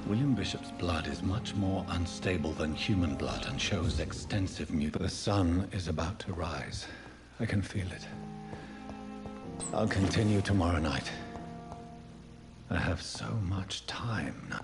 William Bishop's blood is much more unstable than human blood and shows extensive mutations. The sun is about to rise. I can feel it. I'll continue tomorrow night. I have so much time now.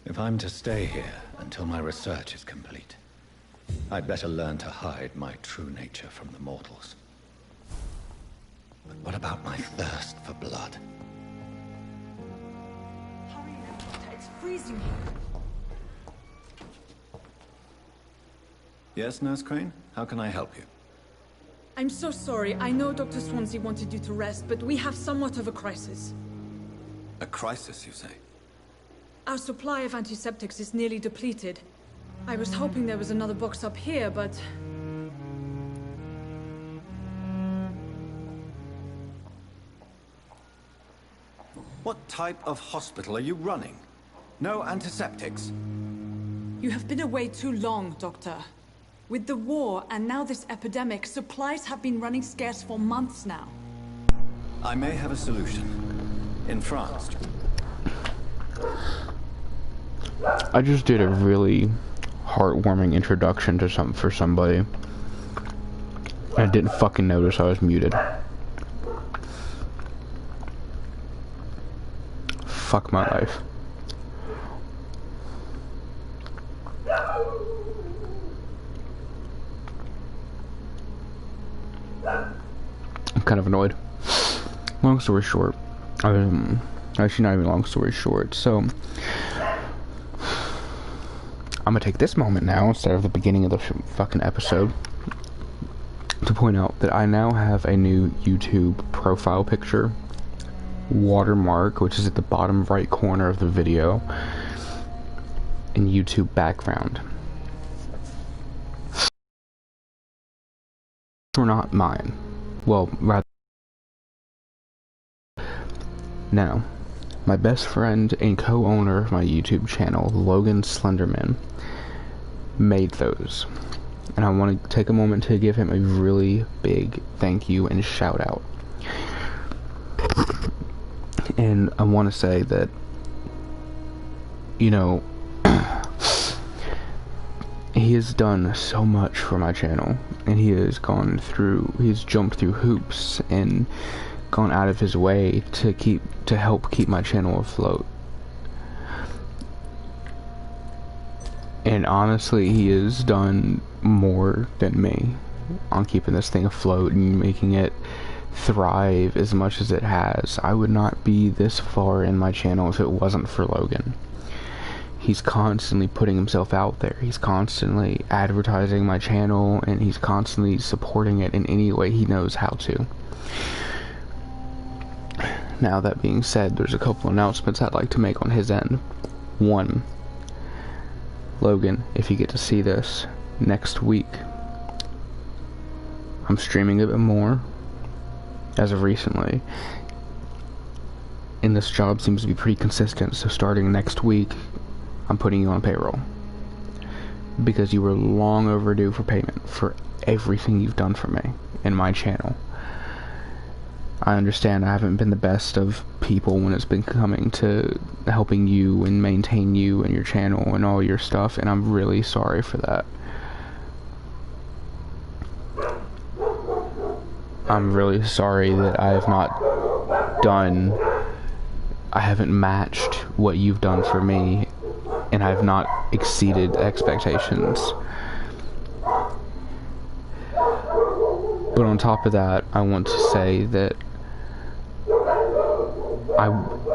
If I'm to stay here until my research is complete, I'd better learn to hide my true nature from the mortals. But what about my thirst for blood? Hurry now, Doctor. It's freezing here. Yes, Nurse Crane? How can I help you? I'm so sorry. I know Dr. Swansea wanted you to rest, but we have somewhat of a crisis. A crisis, you say? Our supply of antiseptics is nearly depleted. I was hoping there was another box up here, but... What type of hospital are you running? No antiseptics? You have been away too long, Doctor. With the war and now this epidemic, supplies have been running scarce for months now. I may have a solution. In France. I just did a really heartwarming introduction to for somebody. I didn't fucking notice I was muted. Fuck my life. I'm kind of annoyed. Long story short, actually not even long story short, so I'm gonna take this moment now, instead of the beginning of the fucking episode, to point out that I now have a new YouTube profile picture watermark, which is at the bottom right corner of the video, and YouTube background. Or not mine. Well, rather. Now, my best friend and co-owner of my YouTube channel, Logan Slenderman, made those. And I want to take a moment to give him a really big thank you and shout out. And I want to say that, you know, he has done so much for my channel, and he's jumped through hoops and gone out of his way to help keep my channel afloat. And honestly, he has done more than me on keeping this thing afloat and making it thrive as much as it has. I would not be this far in my channel if it wasn't for Logan. He's constantly putting himself out there. He's constantly advertising my channel, and he's constantly supporting it in any way he knows how to. Now, that being said, there's a couple announcements I'd like to make on his end. One, Logan, if you get to see this next week, I'm streaming a bit more as of recently, and this job seems to be pretty consistent, so starting next week I'm putting you on payroll. because you were long overdue for payment for everything you've done for me and my channel. I understand I haven't been the best of people when it's been coming to helping you and maintain you and your channel and all your stuff, and I'm really sorry for that. I'm really sorry that I have not I haven't matched what you've done for me, and I have not exceeded expectations. But on top of that, I want to say that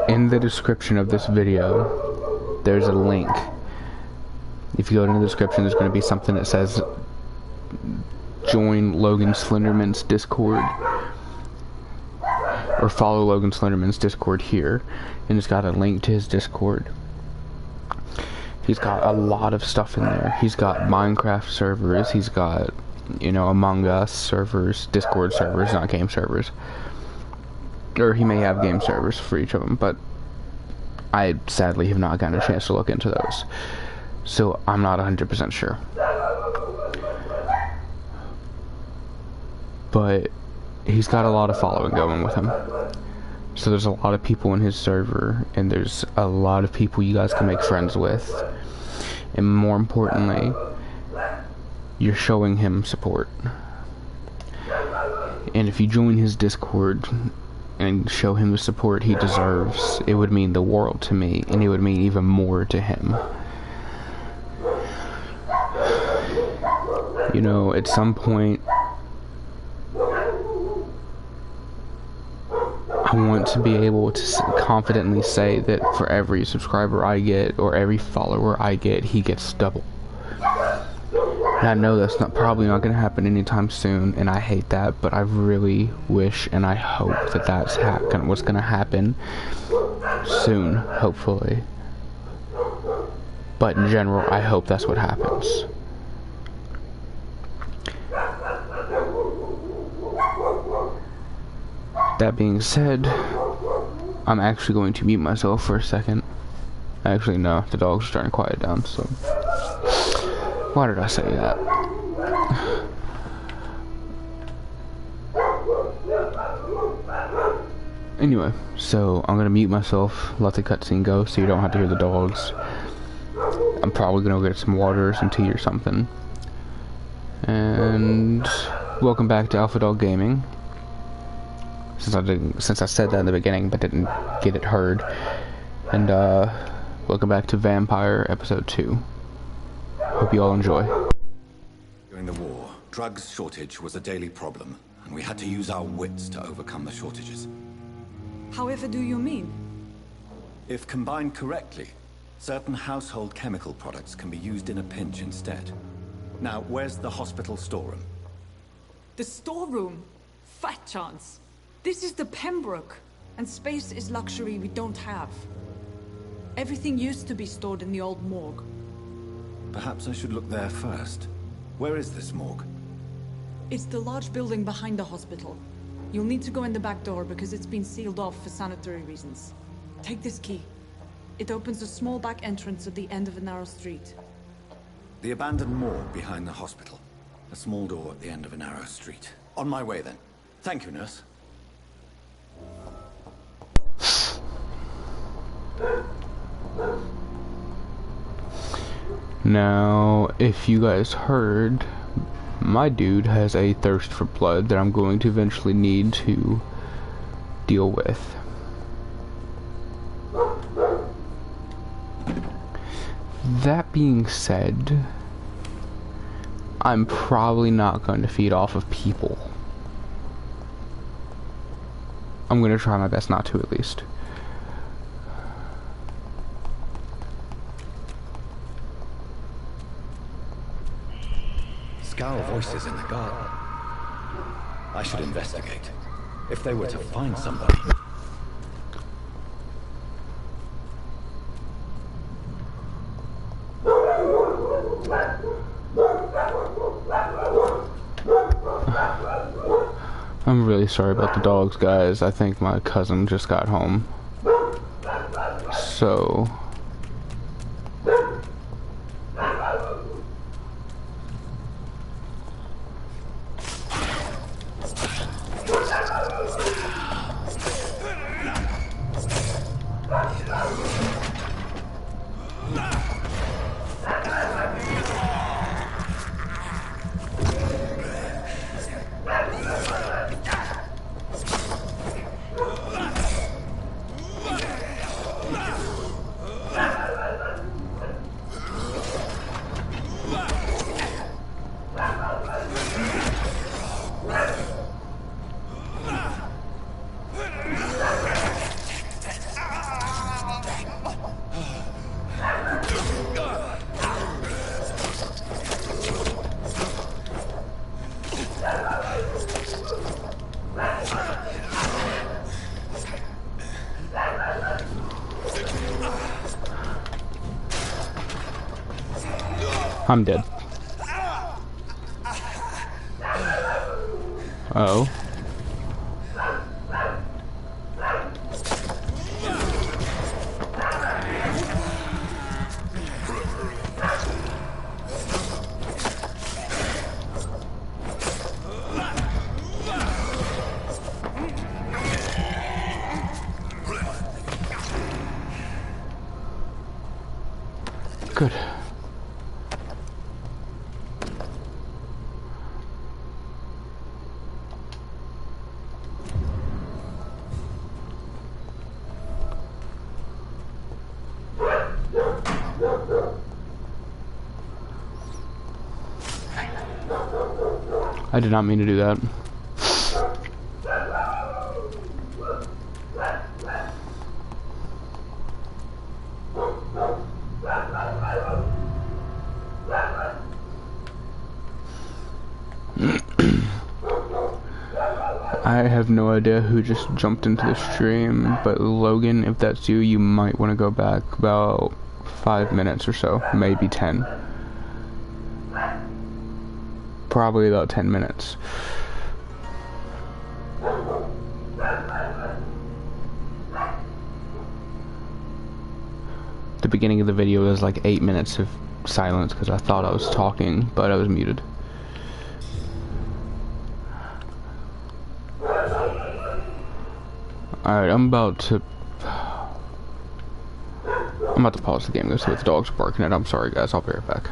in the description of this video, there's a link. If you go to the description, there's going to be something that says join Logan Slenderman's Discord, or follow Logan Slenderman's Discord here, and it's got a link to his Discord. He's got a lot of stuff in there. He's got Minecraft servers, he's got, you know, Among Us servers, Discord servers, not game servers. Or he may have game servers for each of them, but I sadly have not gotten a chance to look into those. So I'm not 100% sure. But he's got a lot of following going with him. So there's a lot of people in his server, and there's a lot of people you guys can make friends with. And more importantly, you're showing him support. And if you join his Discord and show him the support he deserves, it would mean the world to me, and it would mean even more to him. You know, at some point, I want to be able to confidently say that for every subscriber I get, or every follower I get, he gets double. And I know that's probably not going to happen anytime soon, and I hate that, but I really wish and I hope that that's what's going to happen soon, hopefully. But in general, I hope that's what happens. That being said, I'm actually going to mute myself for a second. Actually, no, the dogs are starting to quiet down, so... Why did I say that? Anyway, so I'm gonna mute myself, let the cutscene go so you don't have to hear the dogs. I'm probably gonna get some water or some tea or something. And welcome back to Alpha Dog Gaming. Since I said that in the beginning but didn't get it heard. And welcome back to Vampyr episode 2. Hope you all enjoy. During the war, drugs shortage was a daily problem, and we had to use our wits to overcome the shortages. However do you mean? If combined correctly, certain household chemical products can be used in a pinch instead. Now, where's the hospital storeroom? The storeroom? Fat chance. This is the Pembroke, and space is luxury we don't have. Everything used to be stored in the old morgue. Perhaps I should look there first. Where is this morgue? It's the large building behind the hospital. You'll need to go in the back door because it's been sealed off for sanitary reasons. Take this key. It opens a small back entrance at the end of a narrow street. The abandoned morgue behind the hospital. A small door at the end of a narrow street. On my way then. Thank you, nurse. Now, if you guys heard, my dude has a thirst for blood that I'm going to eventually need to deal with. That being said, I'm probably not going to feed off of people. I'm going to try my best not to, at least. Scowl voices in the garden. I should investigate. If they were to find somebody... I'm really sorry about the dogs, guys. I think my cousin just got home. So... I'm dead. Uh-oh. Good. I did not mean to do that. I have no idea who just jumped into the stream, but Logan, if that's you, you might want to go back about 5 minutes or so, maybe 10. Probably about 10 minutes. The beginning of the video was like 8 minutes of silence because I thought I was talking, but I was muted. Alright, I'm about to pause the game, go see what the dogs are barking at. I'm sorry guys, I'll be right back.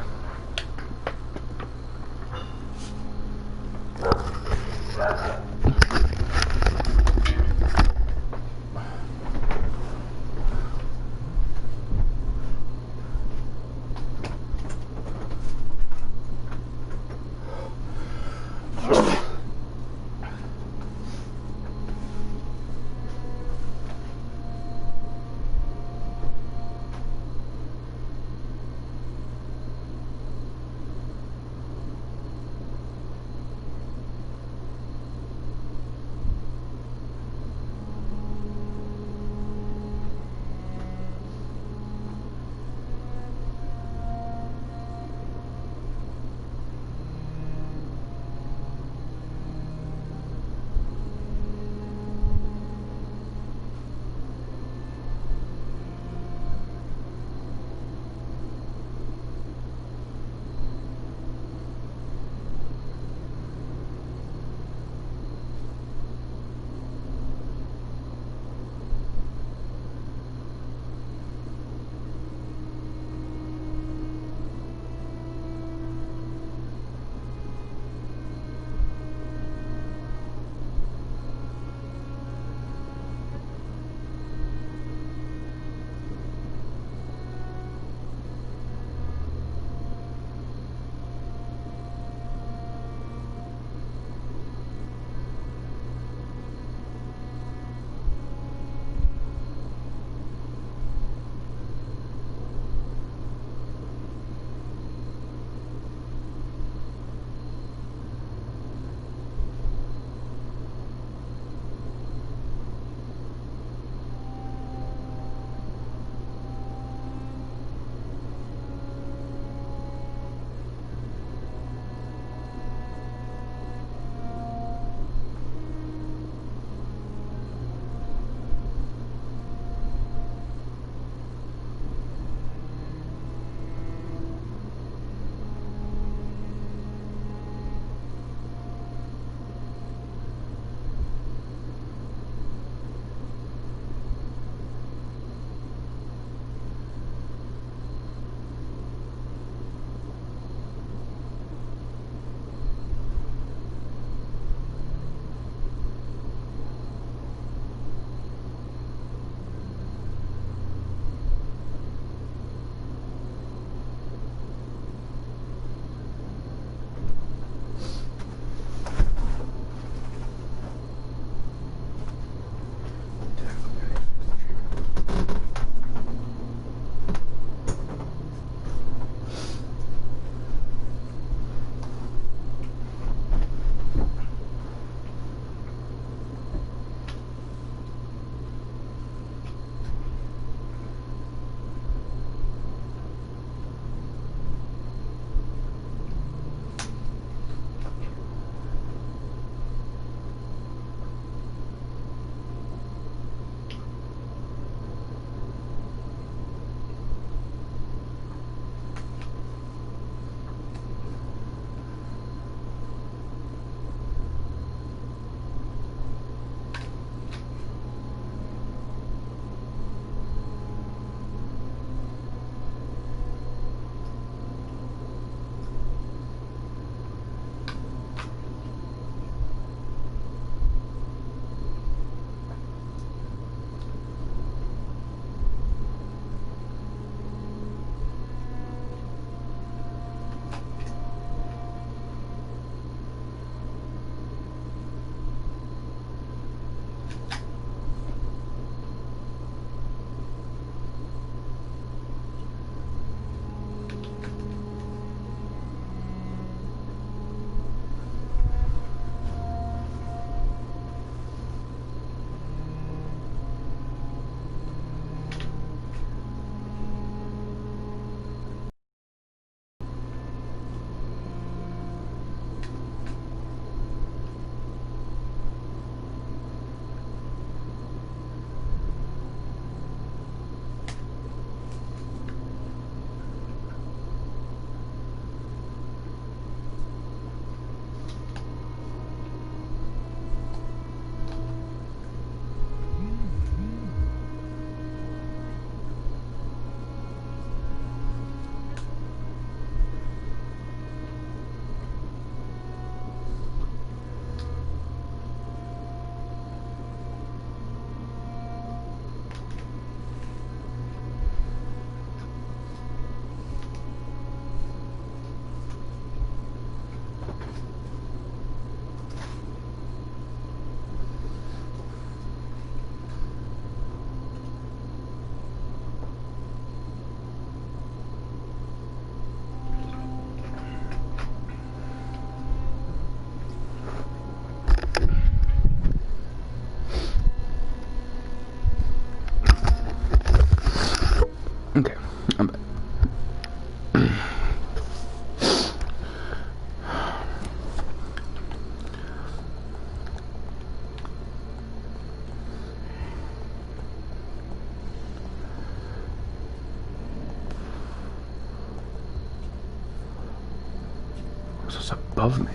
above me.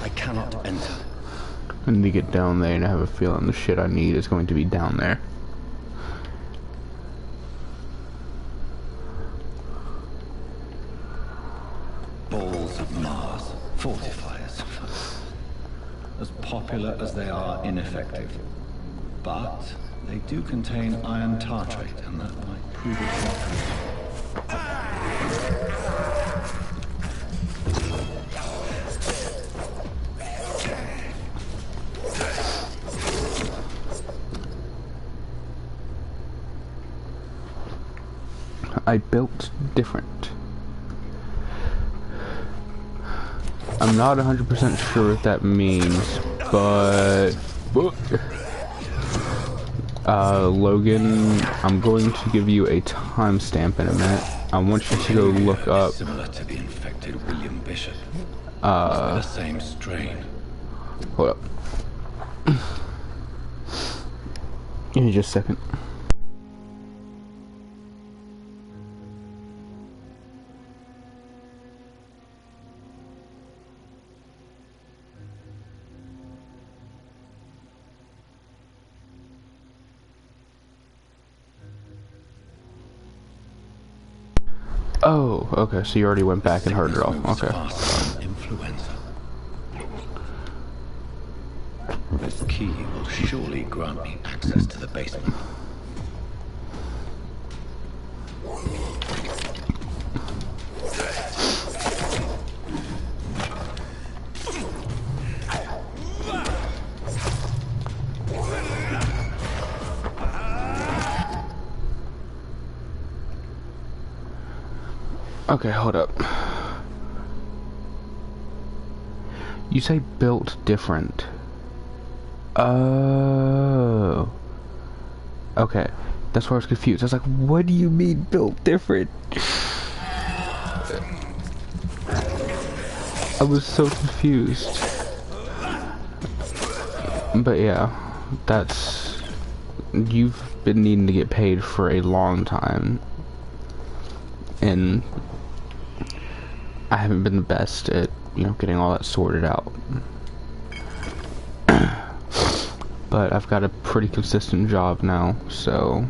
I cannot enter. I need to get down there, and I have a feeling the shit I need is going to be down there. Balls of Mars, fortifiers. As popular as they are ineffective. But they do contain iron tartrate, and that might prove it. I built different. I'm not 100% sure what that means, but Logan, I'm going to give you a timestamp in a minute. I want you to go look up. Similar to the infected William Bishop. The same strain. Hold up. Give me just a second. Oh, okay, so you already went back and heard it all. Okay. Influenza. This key will surely grant me access to the basement. Okay, hold up. You say built different. Oh. Okay. That's why I was confused. I was like, what do you mean built different? I was so confused. But yeah, that's... You've been needing to get paid for a long time. And I haven't been the best at, you know, getting all that sorted out. But I've got a pretty consistent job now, so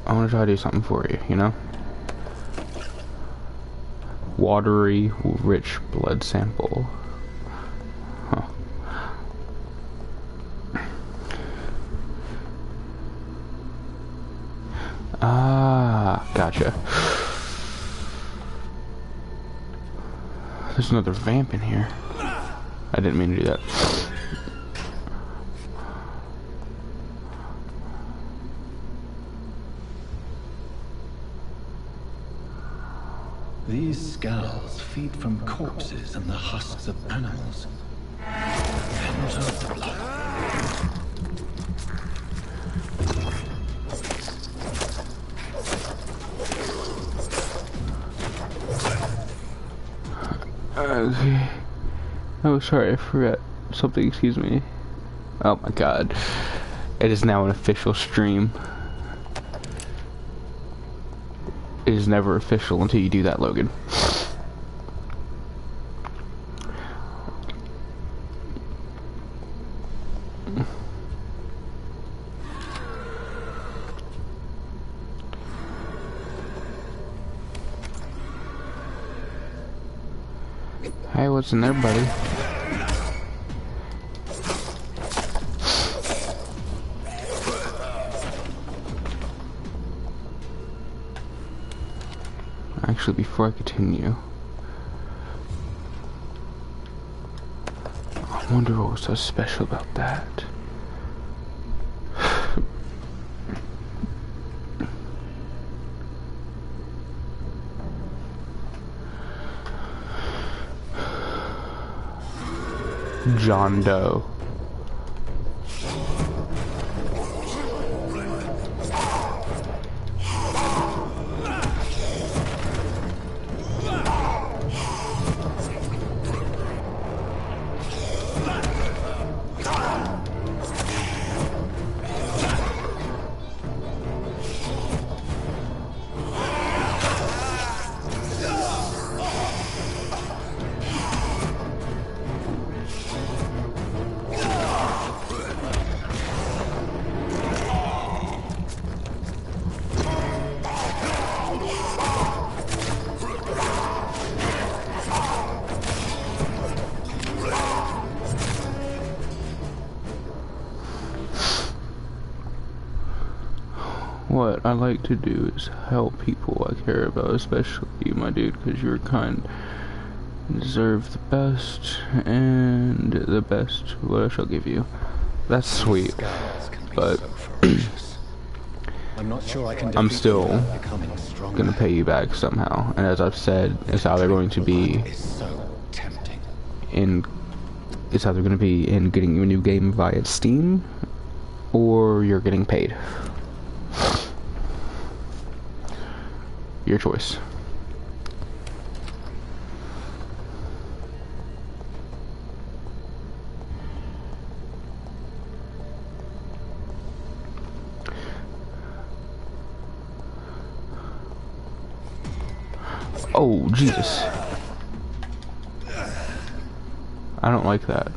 I want to try to do something for you, you know? Watery, rich blood sample. Huh. Ah, gotcha. There's another vamp in here. I didn't mean to do that. These scowls feed from corpses and the husks of animals. Enter the blood. Okay. Oh, sorry, I forgot something, excuse me. Oh my god. It is now an official stream. It is never official until you do that, Logan. Hey, what's in there, buddy? Actually, before I continue, I wonder what was so special about that. John Doe. what I like to do is help people I care about, especially you, my dude, because you're kind and deserve the best, and the best what I shall give you. That's sweet, but I'm not sure I can I'm still gonna pay you back somehow, and as I've said, it's either going to be in getting you a new game via Steam, or you're getting paid. Your choice. Oh, Jesus. I don't like that.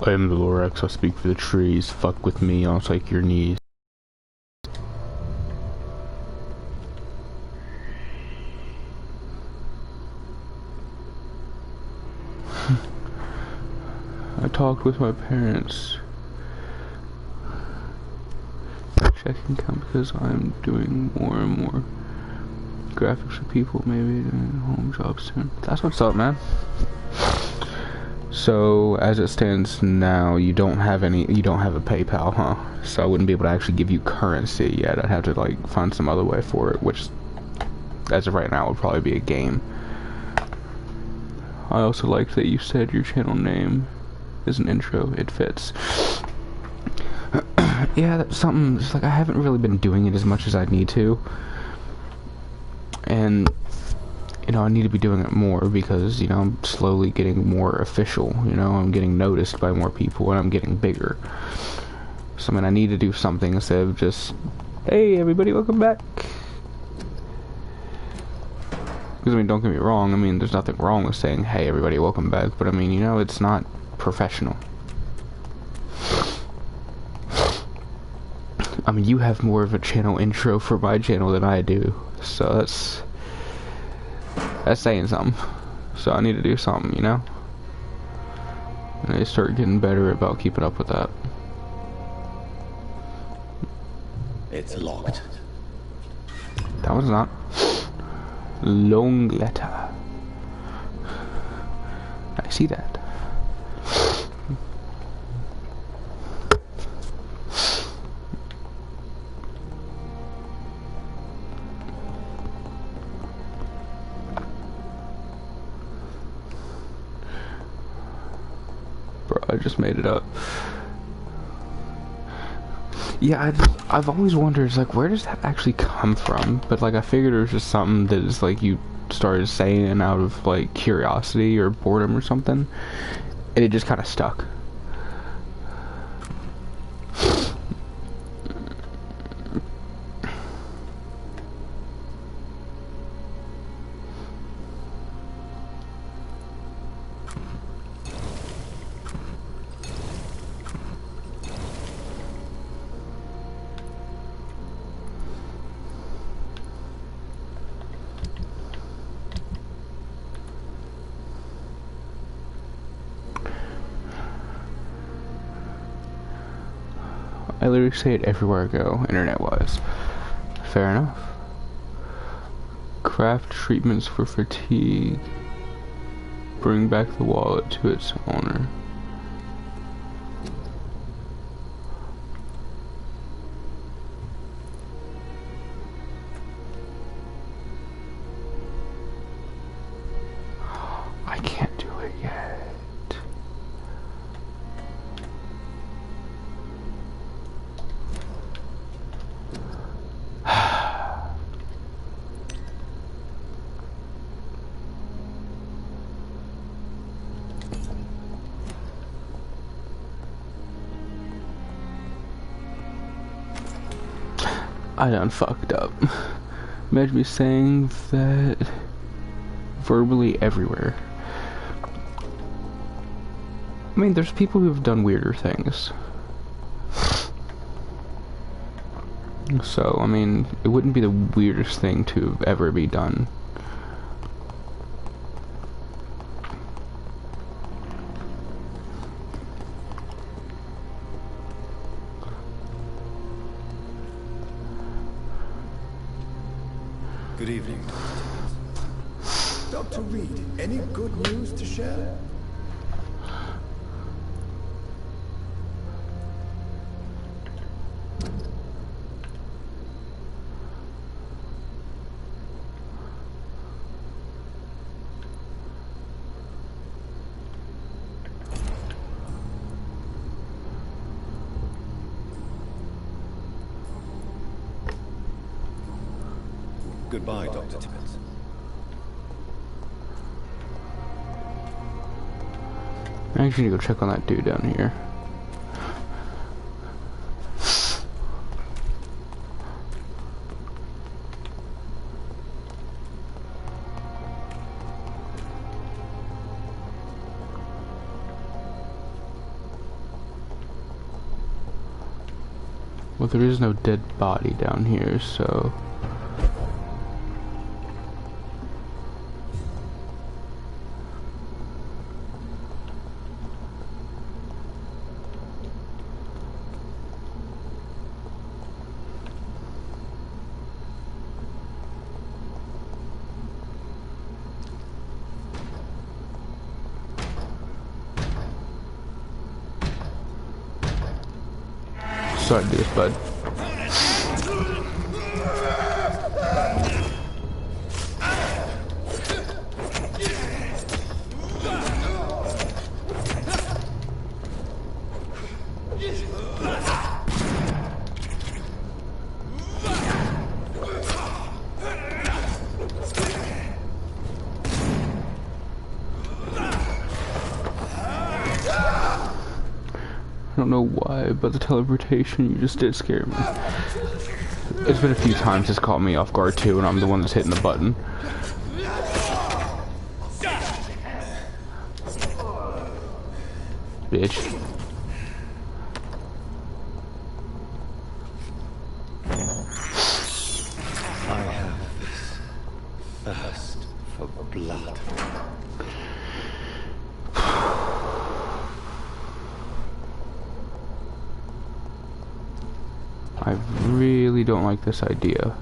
I am the Lorax, I speak for the trees. Fuck with me, I'll take your knees. I talked with my parents. Checking count because I'm doing more and more graphics for people, maybe doing home jobs soon. That's what's up, man. So, as it stands now, you don't have a PayPal, huh? So I wouldn't be able to actually give you currency yet. I'd have to, like, find some other way for it, which, as of right now, would probably be a game. I also like that you said your channel name is an intro. It fits. Yeah, that's something, it's like, I haven't really been doing it as much as I need to. And you know, I need to be doing it more because, you know, I'm slowly getting more official, you know, I'm getting noticed by more people and I'm getting bigger. So, I mean, I need to do something instead of just, hey, everybody, welcome back. Because, I mean, don't get me wrong, I mean, there's nothing wrong with saying, hey, everybody, welcome back, but, I mean, you know, it's not professional. I mean, you have more of a channel intro for my channel than I do, so that's saying something. So I need to do something, you know? And I start getting better about keeping up with that. It's locked. That one's not. Long letter. I see that. I just made it up. Yeah, I've always wondered, it's like, where does that actually come from? But, like, I figured it was just something that is, like, you started saying out of, like, curiosity or boredom or something. And it just kind of stuck. I literally say it everywhere I go, internet-wise. Fair enough. Craft treatments for fatigue. Bring back the wallet to its owner. I done fucked up. Imagine me saying that verbally everywhere. I mean, there's people who have done weirder things. So, I mean, it wouldn't be the weirdest thing to ever be done. Good evening, Dr. Reed, any good news to share? Goodbye, Dr. Tibbets. I actually need to go check on that dude down here. Well, there is no dead body down here, so... Sorry to do this, bud. I don't know why, but the teleportation you just did scare me. It's been a few times it's caught me off guard too, and I'm the one that's hitting the button. Bitch. I have this thirst for blood. I really don't like this idea.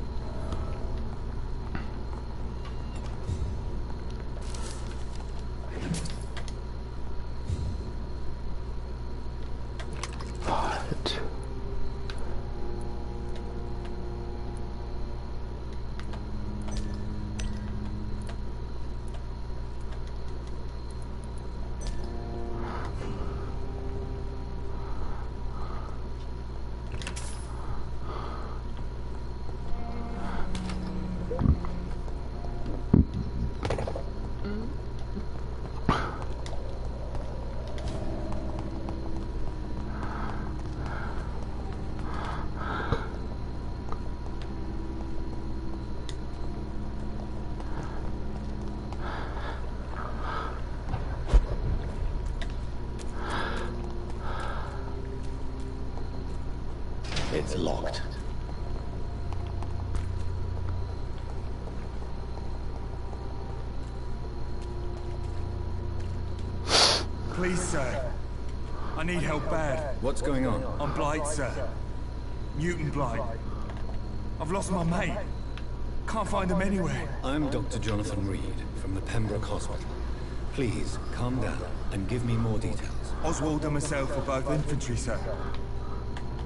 But... It's locked. Please, sir. I need help bad. What's going on? I'm blight, sir. Mutant blight. I've lost my mate. Can't find him anywhere. I'm Dr. Jonathan Reed from the Pembroke Hospital. Please, calm down and give me more details. Oswald and myself were both infantry, sir.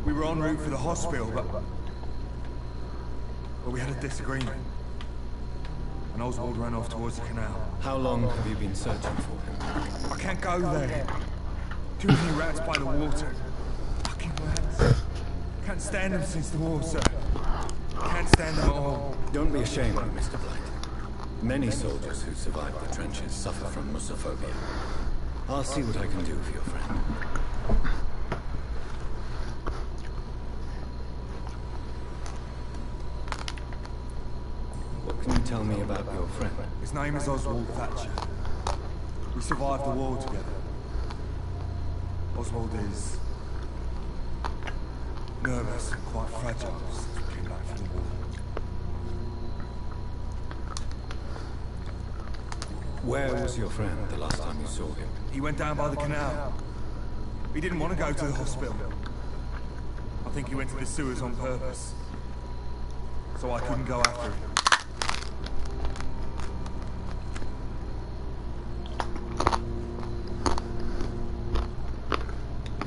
We were en route for the hospital, but we had a disagreement. And Oswald ran off towards the canal. How long have you been searching for him? I can't go there. Too many rats by the water. Fucking rats. Can't stand them since the war, sir. Can't stand them at all. Don't be ashamed, Mr. Blight. Many soldiers who survived the trenches suffer from musophobia. I'll see what I can do for your friend. me about your friend? His name is Oswald Thatcher. We survived the war together. Oswald is nervous and quite fragile since we came back from the war. Where was your friend the last time you saw him? He went down by the canal. He didn't want to go to the hospital. I think he went to the sewers on purpose. So I couldn't go after him.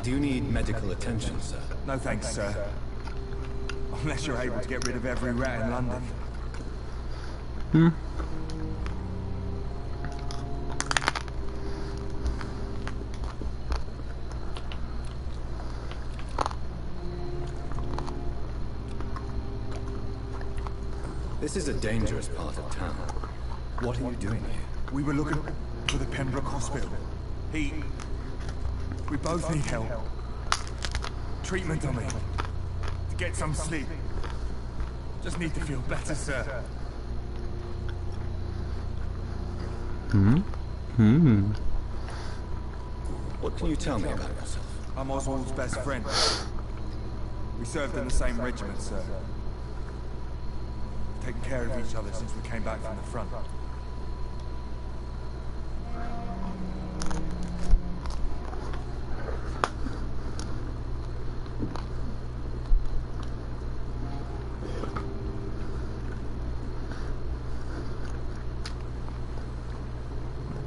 Do you need medical attention, sir? No thanks, sir. Unless you're able to get rid of every rat in London. This is a dangerous part of town. What are you doing here? We were looking for the Pembroke Hospital. We both need help. Treatment, I mean. To get some sleep. Just need to feel better, sir. What can you tell me about yourself? I'm Oswald's best friend. We served in the same regiment, sir. Taken care of each other since we came back from the front.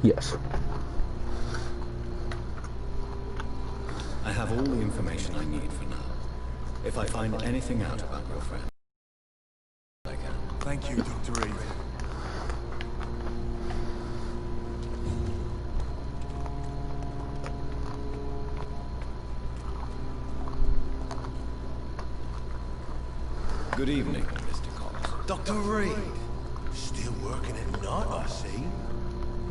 Yes. I have all the information I need for now. If I find anything out about your friend, I can. Thank you, Dr. Reed. Good evening, Mr. Cox. Dr. Reed, still working at night, I see.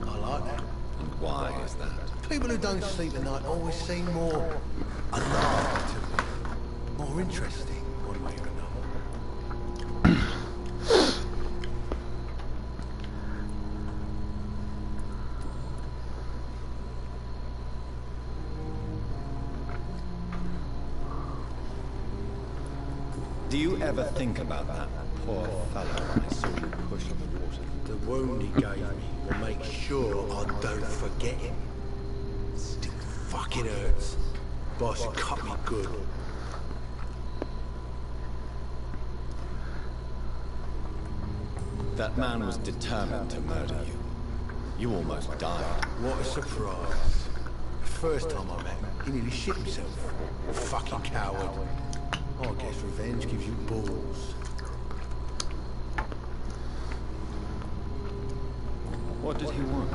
I like that. And why is that? People who don't sleep at night always seem more alive to me. More interesting, one way or another. Do you ever think about that poor fellow I saw you push in the water? The wound he gave me will make sure I don't forget him. Still fucking hurts. Boss cut me good. That man was determined to murder you. You almost died. What a surprise. The first time I met him, he nearly shit himself. Fucking coward. I guess revenge gives you balls. What did he want?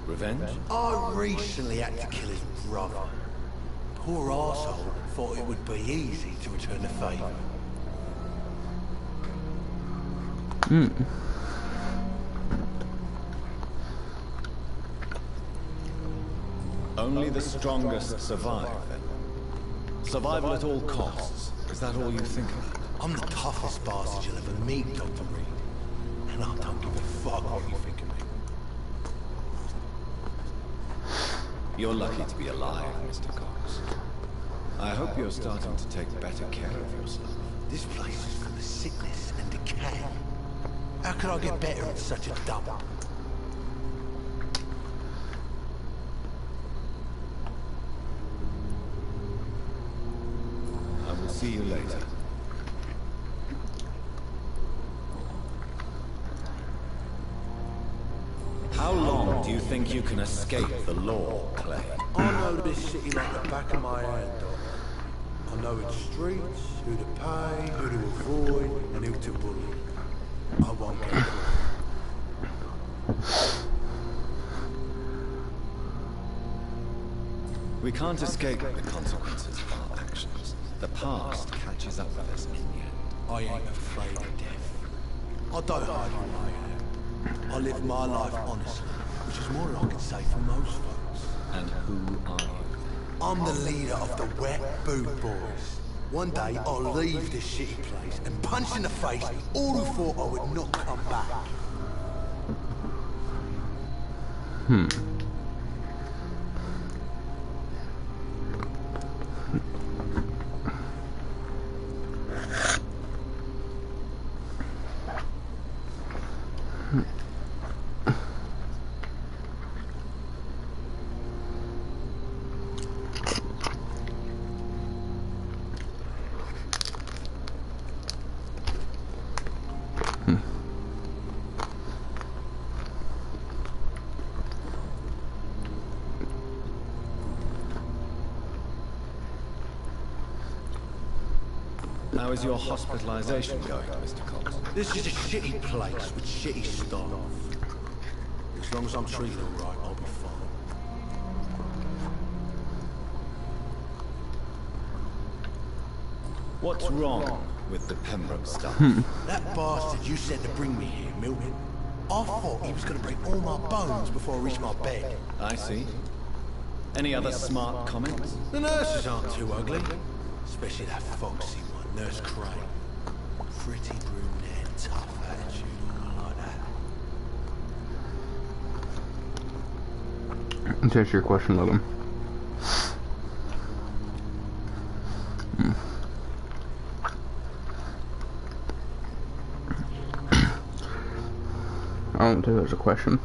Revenge? I recently had to kill his brother. Poor arsehole thought it would be easy to return the favour. Only the strongest survive, then? Survival at all costs. Is that all you think about? I'm the toughest bastard you'll ever meet, Dr. Reed. And I don't give a fuck what you think of me. You're lucky to be alive, Mr. Cox. I hope you're starting to take better care of yourself. This place is full of sickness and decay. How could I get better in such a dump? I will see you later. How long do you think you can escape the law, Clay? I know this city like the back of my hand, Doc. I know its streets, who to pay, who to avoid, and who to bully. I won't get caught. We can't escape the consequences of our actions. The past catches up with us in the end. I ain't afraid of death. I don't hide from my hand. I live my life honestly, which is more than I can say for most folks. And who are you? I'm the leader of the Wet Boot Boys. One day I'll leave this shitty place and punch in the face all who thought I would not come back. How is your hospitalization going, Mr. Cox? This is a shitty place with shitty staff. As long as I'm treated alright, I'll be fine. What's wrong with the Pembroke staff? That bastard you sent to bring me here, Milton, I thought he was going to break all my bones before I reached my bed. I see. Any other smart comments? The nurses aren't too ugly. Especially that foxy one, Nurse Crane. Pretty brunette, tough attitude, I like that. To answer your question, Logan. I don't think there's a question.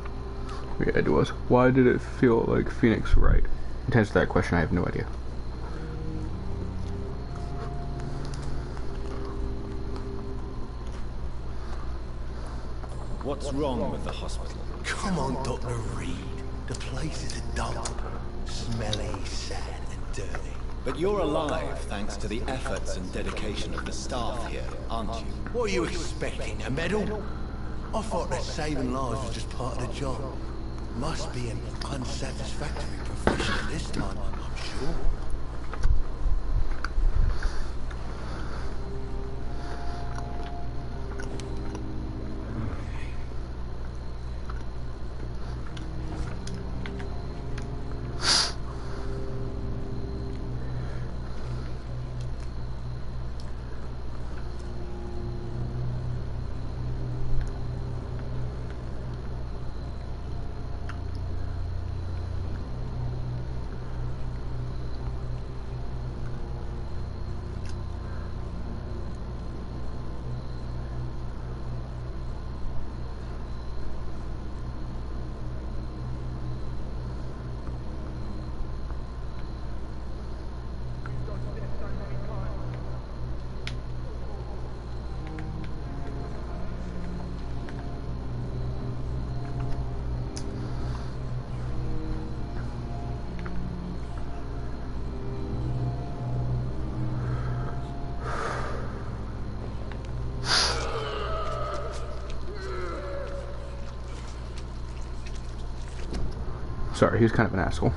Yeah, it was. Why did it feel like Phoenix right? To answer that question, I have no idea. What's wrong with the hospital? Come on, Dr. Reed. The place is a dump. Smelly, sad, and dirty. But you're alive thanks to the efforts and dedication of the staff here, aren't you? What are you expecting, a medal? I thought that saving lives was just part of the job. Must be an unsatisfactory profession at this time, I'm sure. Sorry, he was kind of an asshole.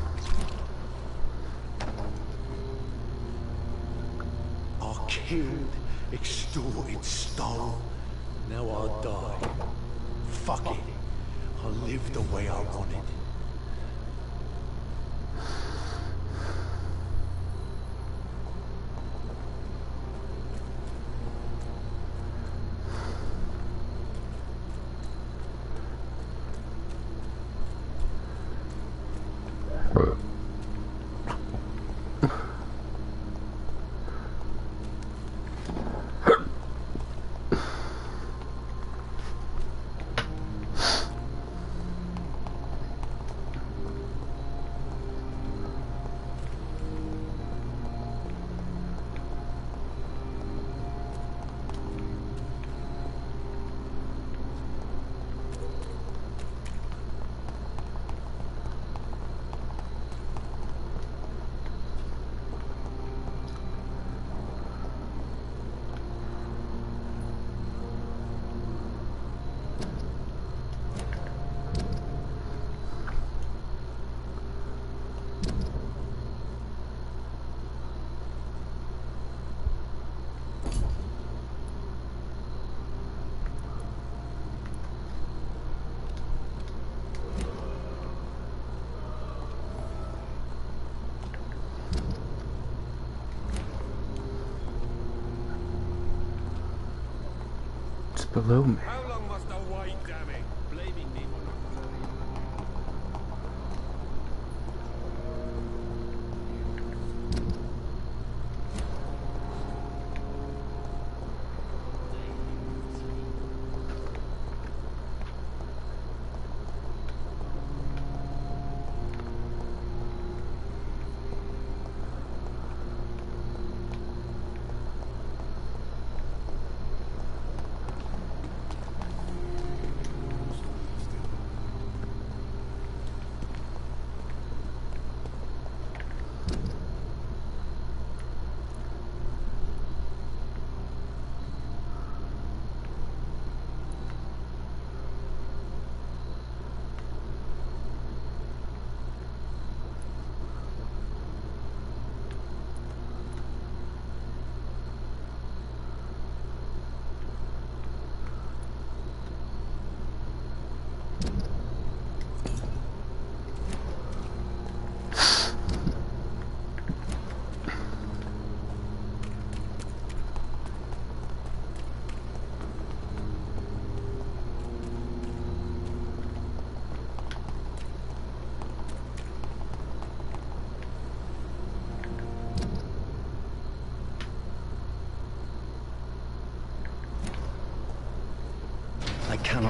I killed, extorted, stole. Now I'll die. Fuck it. I'll live the way I wanted. Below me. How long must I wait, damn it? Blaming me for not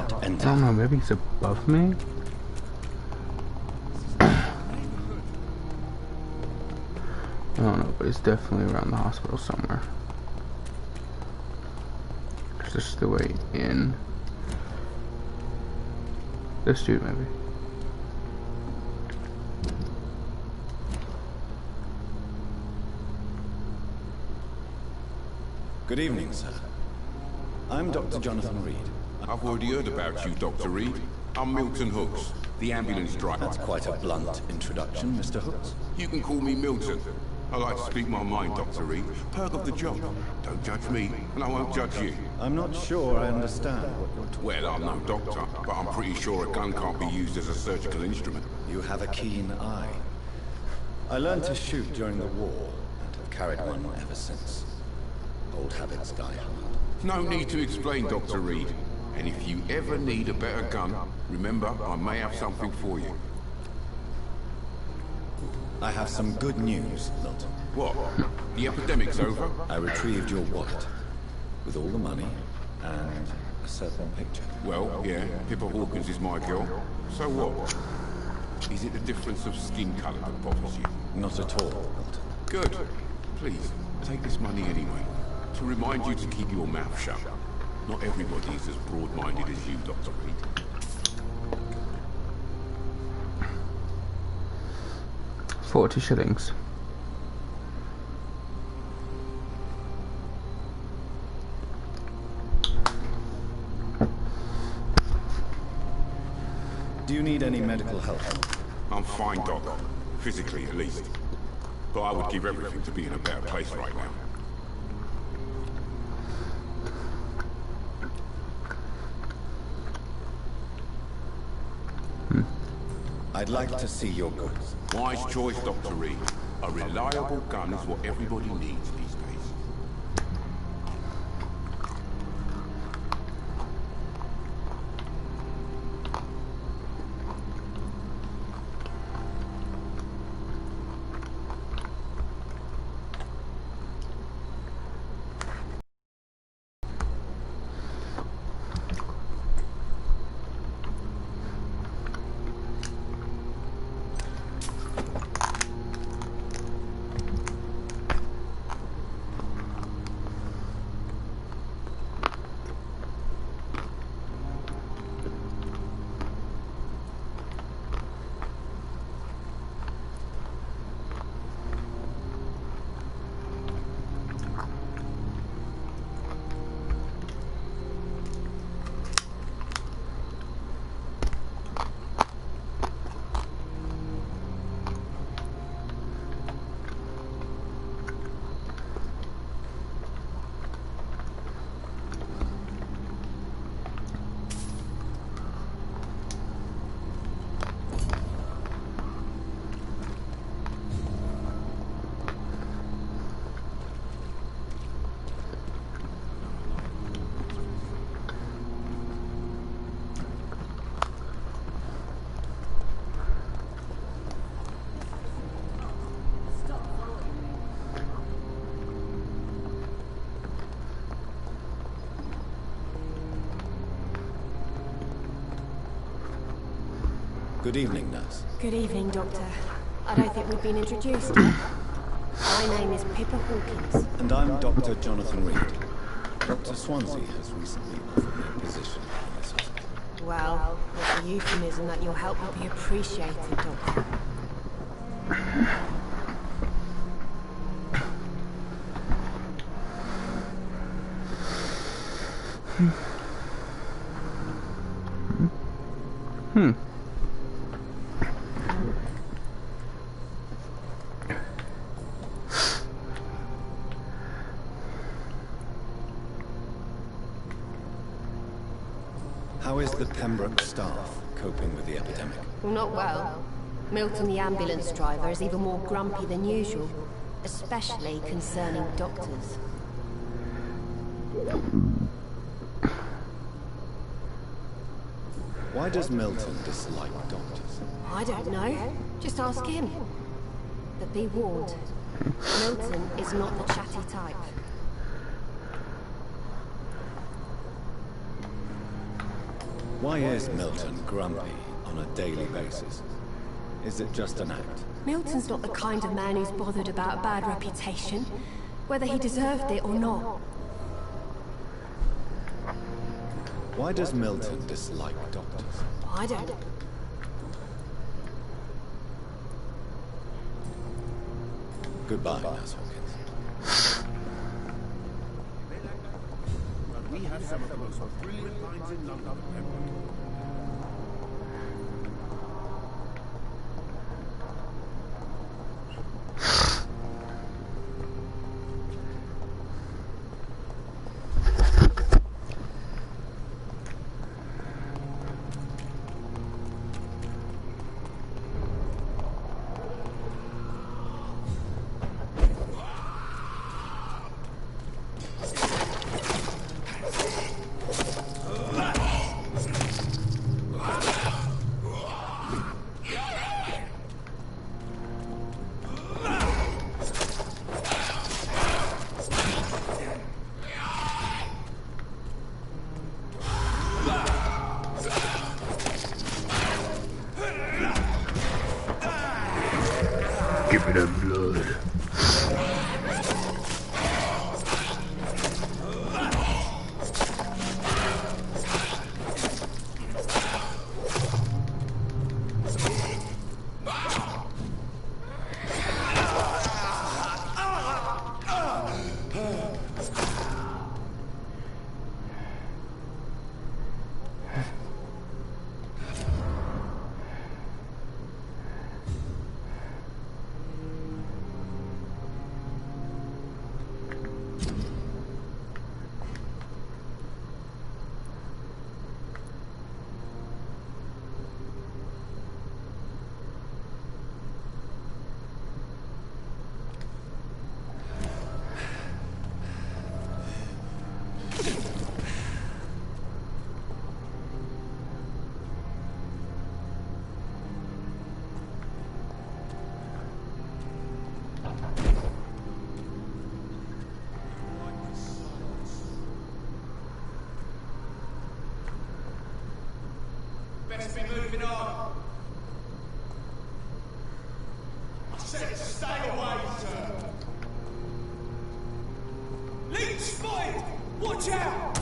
cannot I enter. don't know, maybe he's above me? I don't know, but it's definitely around the hospital somewhere. It's just the way in. This dude, maybe. Good evening, sir. I'm Dr. Jonathan Reed. I've already heard about you, Dr. Reed. I'm Milton Hooks, the ambulance driver. That's quite a blunt introduction, Mr. Hooks. You can call me Milton. I like to speak my mind, Dr. Reed. Perk of the job. Don't judge me, and I won't judge you. I'm not sure I understand what you're talking Well, I'm no doctor, but I'm pretty sure a gun can't be used as a surgical instrument. about. You have a keen eye. I learned to shoot during the war, and have carried one ever since. Old habits die hard. No need to explain, Dr. Reed. And if you ever need a better gun, remember, I may have something for you. I have some good news, Milton. What? The epidemic's over? I retrieved your wallet, with all the money, and a certain picture. Well, yeah, Pippa Hawkins is my girl. So what? Is it the difference of skin colour that bothers you? Not at all, Milton. Good. Please, take this money anyway. To remind you to keep your mouth shut. Not everybody is as broad-minded as you, Dr. Reed. $40 shillings. Do you need any medical help? I'm fine, Doc. Physically, at least. But I would give everything to be in a better place right now. I'd like to see your goods. Wise choice, Dr. Reed. A reliable gun is what everybody needs these days. Good evening, nurse. Good evening, Doctor. I don't think we've been introduced yet. My name is Pippa Hawkins. And I'm Dr. Jonathan Reed. Dr. Swansea has recently offered me a position in this hospital. Well, it's a euphemism that your help will be appreciated, Doctor. How is the Pembroke staff coping with the epidemic? Well, not well. Milton, the ambulance driver, is even more grumpy than usual, especially concerning doctors. Why does Milton dislike doctors? I don't know. Just ask him. But be warned, Milton is not the chatty type. Why is Milton grumpy on a daily basis? Is it just an act? Milton's not the kind of man who's bothered about a bad reputation, whether he deserved it or not. Why does Milton dislike doctors? I don't. Goodbye, Nurse Hawkins. We have some of the most brilliant minds in London. Give me that blood. Best be moving on. I said stay away, sir. Leech spotted! Watch out!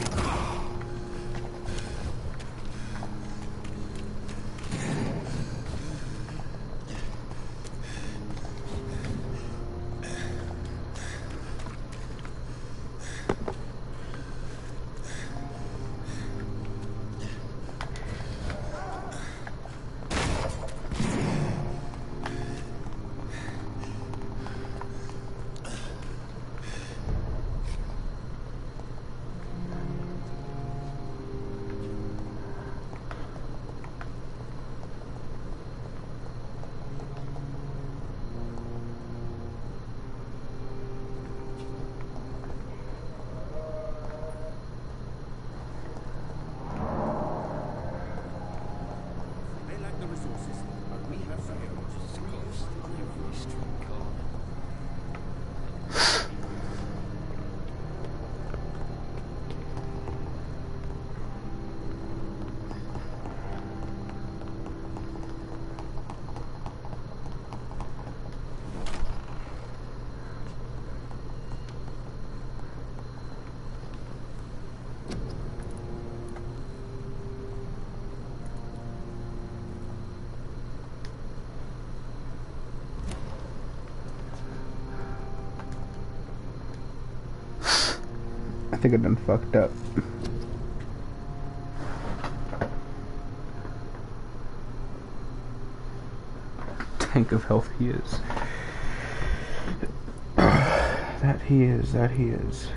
I think I done fucked up. Tank of health he is. That he is, that he is.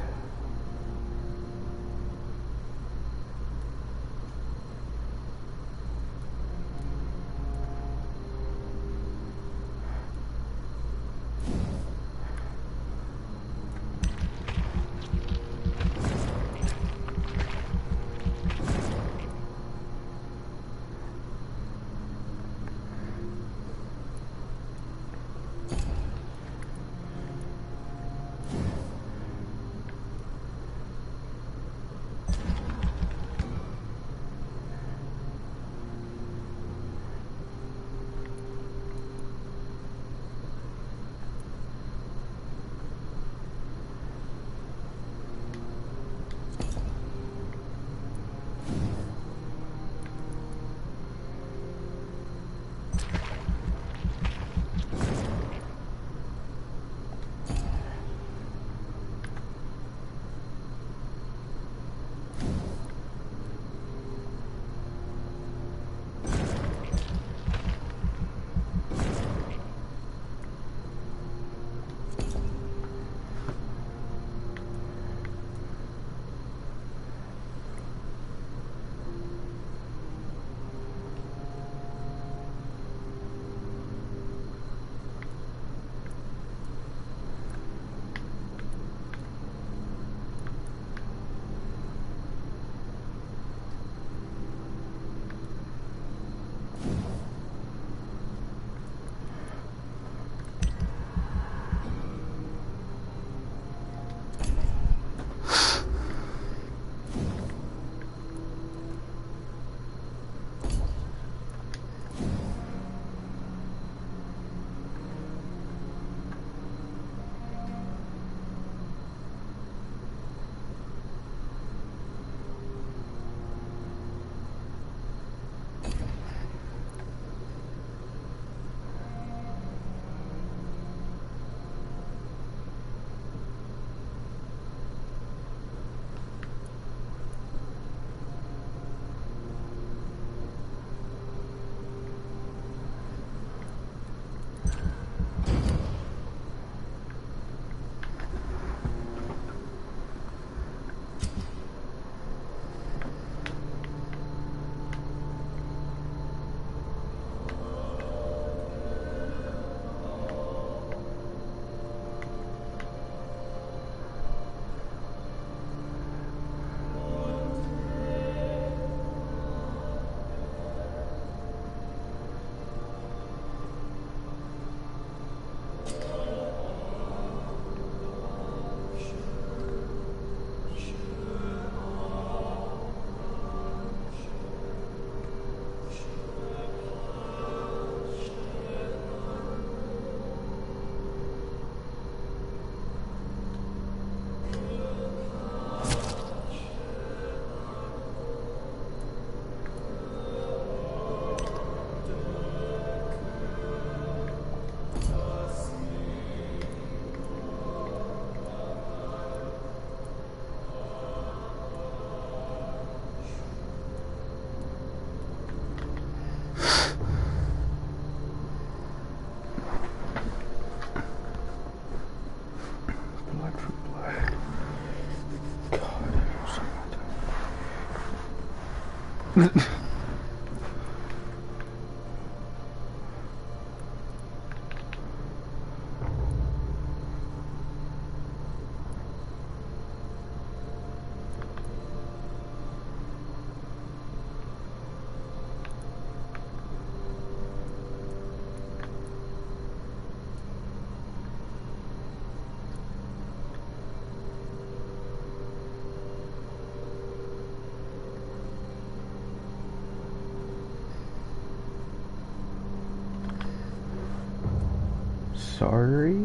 Sorry?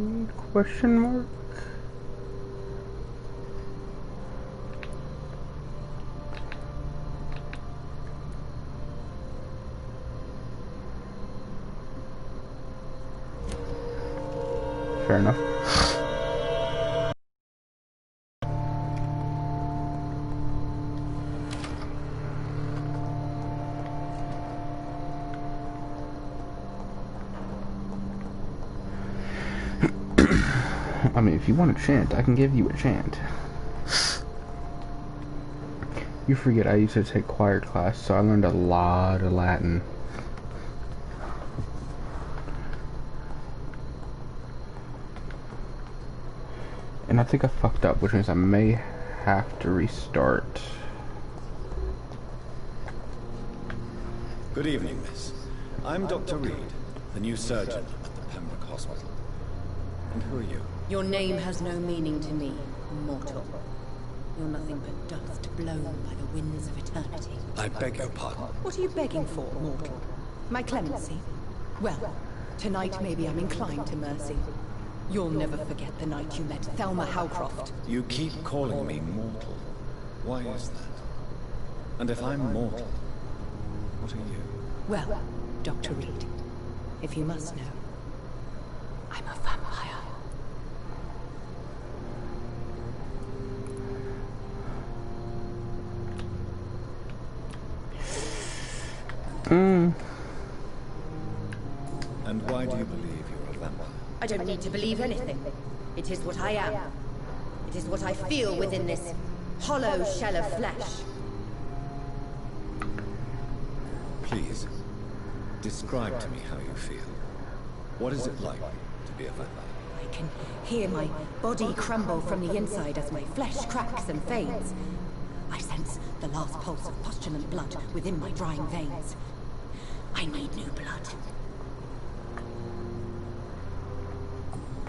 Question mark? Fair enough. I mean, if you want a chant, I can give you a chant. You forget I used to take choir class, so I learned a lot of Latin. And I think I fucked up, which means I may have to restart. Good evening, miss. I'm Dr. Reed, the new surgeon at the Pembroke Hospital. And who are you? Your name has no meaning to me, mortal. You're nothing but dust blown by the winds of eternity. I beg your pardon. What are you begging for, mortal? My clemency? Well, tonight maybe I'm inclined to mercy. You'll never forget the night you met Thelma Howcroft. You keep calling me mortal. Why is that? And if I'm mortal, what are you? Well, Dr. Reed, if you must know, I'm a vampire. And why do you believe you're a vampire? I don't need to believe anything. It is what I am. It is what I feel within this hollow shell of flesh. Please, describe to me how you feel. What is it like to be a vampire? I can hear my body crumble from the inside as my flesh cracks and fades. I sense the last pulse of postulant blood within my drying veins. I need new blood.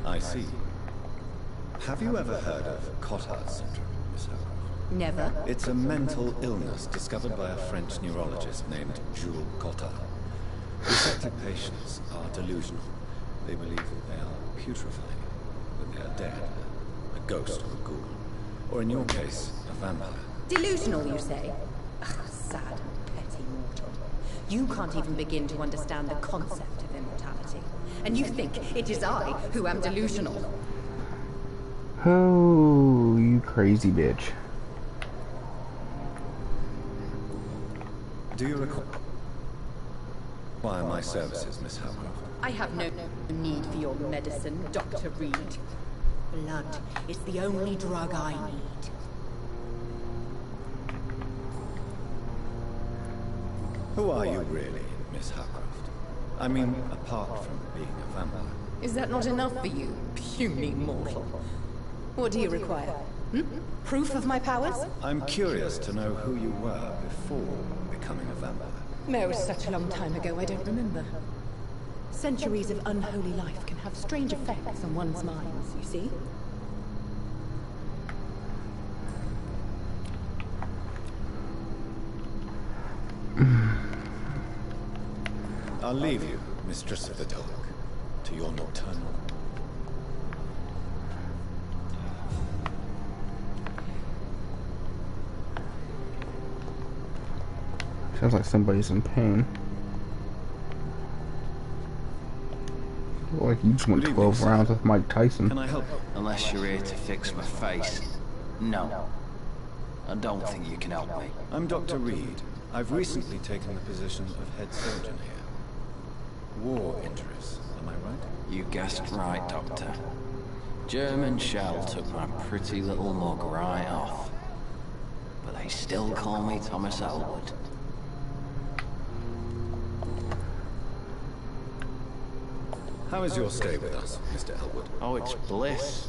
I see. Have you ever heard of Cotard syndrome, Miss Howcroft? Never. It's a mental illness discovered by a French neurologist named Jules Cotard. Affected patients are delusional. They believe that they are putrefying, that they are dead, a ghost or a ghoul, or in your case, a vampire. Delusional, you say? Ugh, sad and petty mortal. You can't even begin to understand the concept of immortality. And you think it is I who am delusional. Oh, you crazy bitch. Do you require my services, Miss Howcroft? I have no need for your medicine, Dr. Reed. Blood is the only drug I need. Who are you really, Miss Howcroft? I mean, apart from being a vampire. Is that not enough for you, puny mortal? What do you require? Proof of my powers? I'm curious to know who you were before becoming a vampire. No, such a long time ago, I don't remember. Centuries of unholy life can have strange effects on one's minds, you see? I'll leave you, Mistress of the Dark, to your nocturnal. Sounds like somebody's in pain. Like you just went 12 rounds with Mike Tyson. Can I help? Unless you're here to fix my face. No. I don't think you can help me. I'm Dr. Reed. I've recently taken the position of head surgeon here. War injuries, am I right? You guessed right, Doctor. German shell took my pretty little mug right off. But they still call me Thomas Elwood. How is your stay with us, Mr. Elwood? Oh, it's bliss.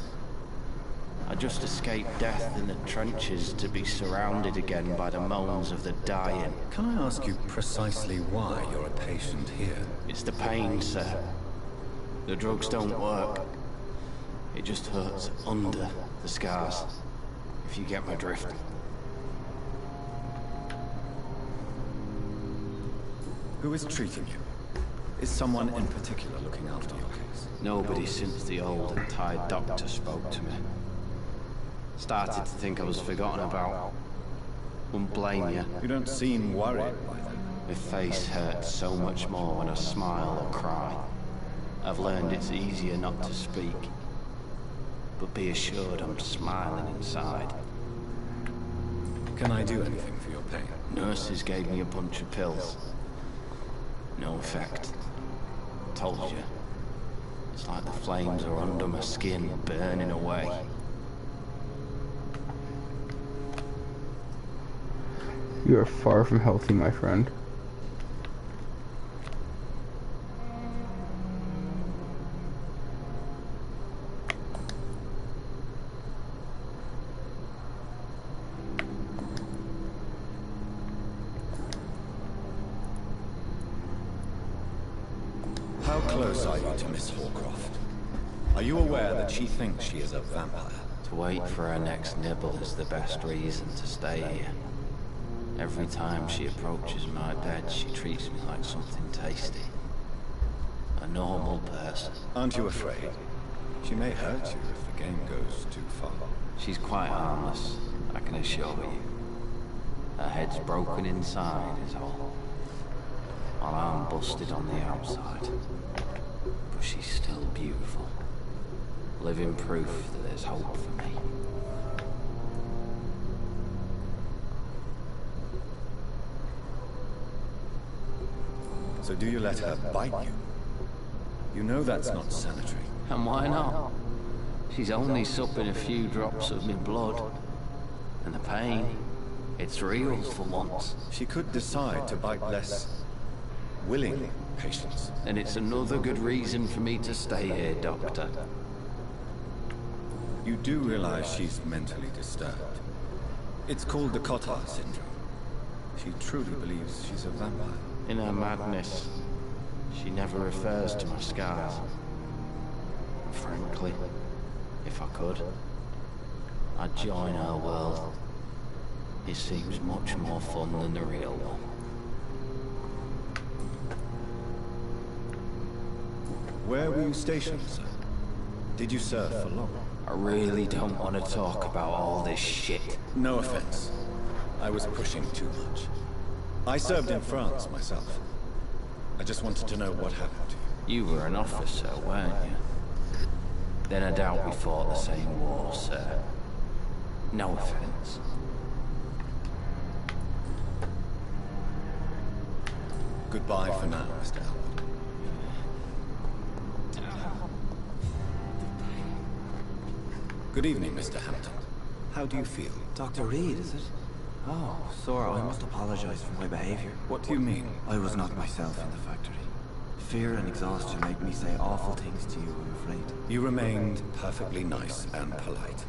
I just escaped death in the trenches to be surrounded again by the moans of the dying. Can I ask you precisely why you're a patient here? It's the pain, sir. The drugs don't work. It just hurts under the scars, if you get my drift. Who is treating you? Is someone in particular looking after your case? Nobody since the old and tired doctor spoke to me. Started to think I was forgotten about. Wouldn't blame you. You don't seem worried by that. My face hurts so much more when I smile or cry. I've learned it's easier not to speak. But be assured I'm smiling inside. Can I do anything for your pain? Nurses gave me a bunch of pills. No effect. Told you. It's like the flames are under my skin, burning away. You are far from healthy, my friend. How close are you to Miss Horcroft? Are you aware that she thinks she is a vampire? To wait for her next nibble is the best reason to stay here. Every time she approaches my bed, she treats me like something tasty. A normal person. Aren't you afraid? She may hurt you if the game goes too far. She's quite harmless, I can assure you. Her head's broken inside is all. While I'm busted on the outside. But she's still beautiful. Living proof that there's hope for me. So do you let her bite you? You know that's not sanitary. And why not? She's only supping a few drops of my blood. And the pain, it's real for once. She could decide to bite less willing patients. And it's another good reason for me to stay here, Doctor. You do realize she's mentally disturbed. It's called the Cotard syndrome. She truly believes she's a vampire. In her madness, she never refers to my scars. And frankly, if I could, I'd join her world. It seems much more fun than the real one. Where were you stationed, sir? Did you serve for long? I really don't want to talk about all this shit. No offense. I was pushing too much. I served in France myself. I just wanted to know what happened to you. You were an officer, weren't you? Then I doubt we fought the same war, sir. No offense. Goodbye for now, Mr. Elwood. Good evening, Mr. Hampton. How do you feel? Dr. Reed, is it? Oh, sir, I must apologize for my behavior. What do you mean? I was not myself in the factory. Fear and exhaustion made me say awful things to you, I'm afraid. You remained perfectly nice and polite.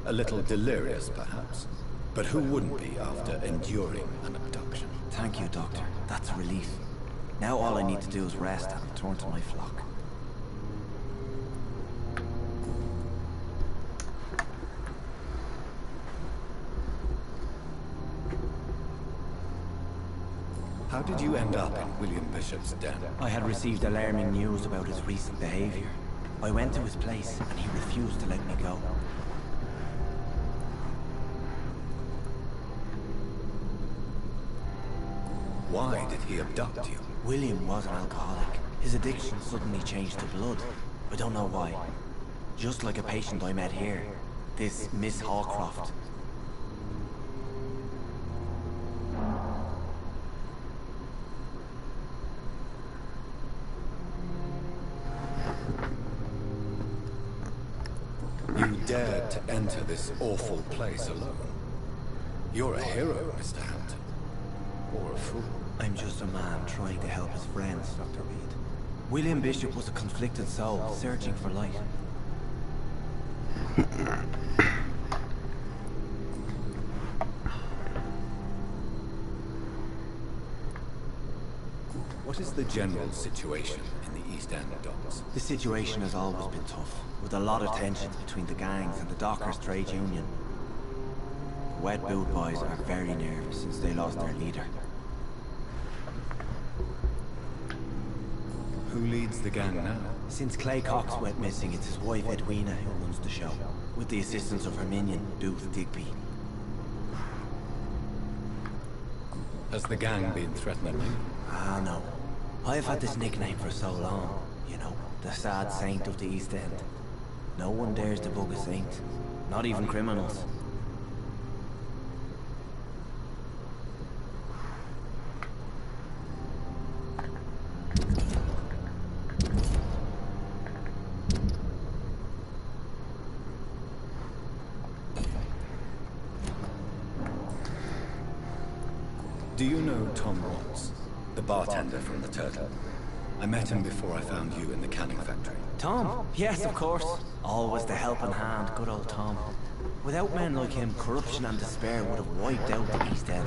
A little delirious, perhaps. But who wouldn't be after enduring an abduction? Thank you, Doctor. That's a relief. Now all I need to do is rest and return to my flock. How did you end up in William Bishop's den? I had received alarming news about his recent behavior. I went to his place and he refused to let me go. Why did he abduct you? William was an alcoholic. His addiction suddenly changed to blood. I don't know why. Just like a patient I met here. This Miss Horcroft. You dared to enter this awful place alone. You're a hero, Mr. Hampton. Or a fool. I'm just a man trying to help his friends, Dr. Reed. William Bishop was a conflicted soul, searching for light. What is the general situation in the East End docks? The situation has always been tough, with a lot of tensions between the gangs and the Dockers Trade Union. The Wet Boot Boys are very nervous since they lost their leader. Who leads the gang now? Since Clay Cox went missing, it's his wife Edwina who runs the show, with the assistance of her minion, Booth Digby. Has the gang been threatening you? Ah, no. I've had this nickname for so long, you know, the sad saint of the East End. No one dares to bug a saint, not even criminals. Do you know Tom Watts, the bartender from the Turtle? I met him before I found you in the canning factory. Tom? Yes, of course. Always the helping hand, good old Tom. Without men like him, corruption and despair would have wiped out the East End.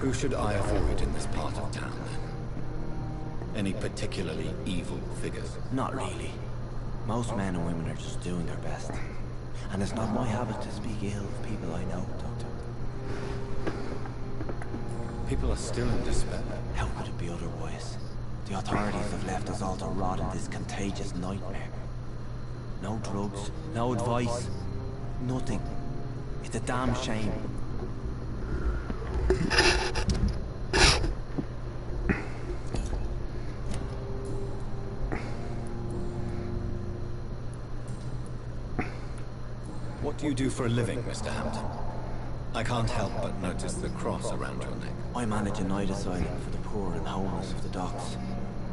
Who should I avoid in this part of town, then? Any particularly evil figures? Not really. Most men and women are just doing their best. And it's not my habit to speak ill of people I know, Doctor. People are still in despair. How could it be otherwise? The authorities have left us all to rot in this contagious nightmare. No drugs, no advice, nothing. It's a damn shame. What do you do for a living, Mr. Hampton? I can't help but notice the cross around your neck. I manage a night asylum for the poor and homeless of the docks.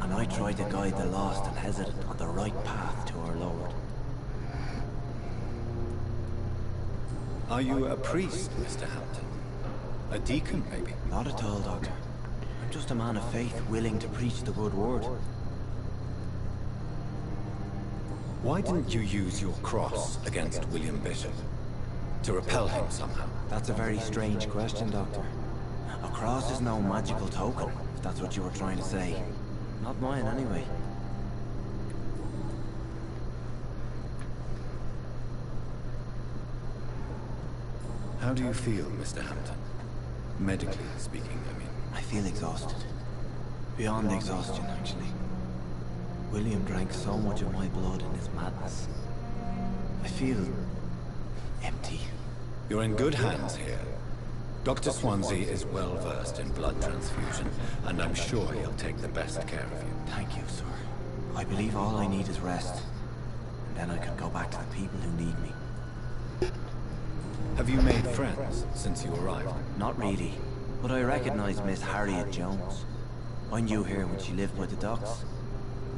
And I try to guide the lost and hesitant on the right path to our Lord. Are you a priest, Mr. Hampton? A deacon, maybe? Not at all, Doctor. I'm just a man of faith willing to preach the good word. Why didn't you use your cross against William Bishop? To repel him somehow? That's a very strange question, Doctor. A cross is no magical token, if that's what you were trying to say. Not mine, anyway. How do you feel, Mr. Hampton? Medically speaking, I mean. I feel exhausted. Beyond exhaustion, actually. William drank so much of my blood in his madness. I feel empty. You're in good hands here. Dr. Swansea is well versed in blood transfusion, and I'm sure he'll take the best care of you. Thank you, sir. I believe all I need is rest. And then I can go back to the people who need me. Have you made friends since you arrived? Not really, but I recognize Miss Harriet Jones. I knew her when she lived by the docks.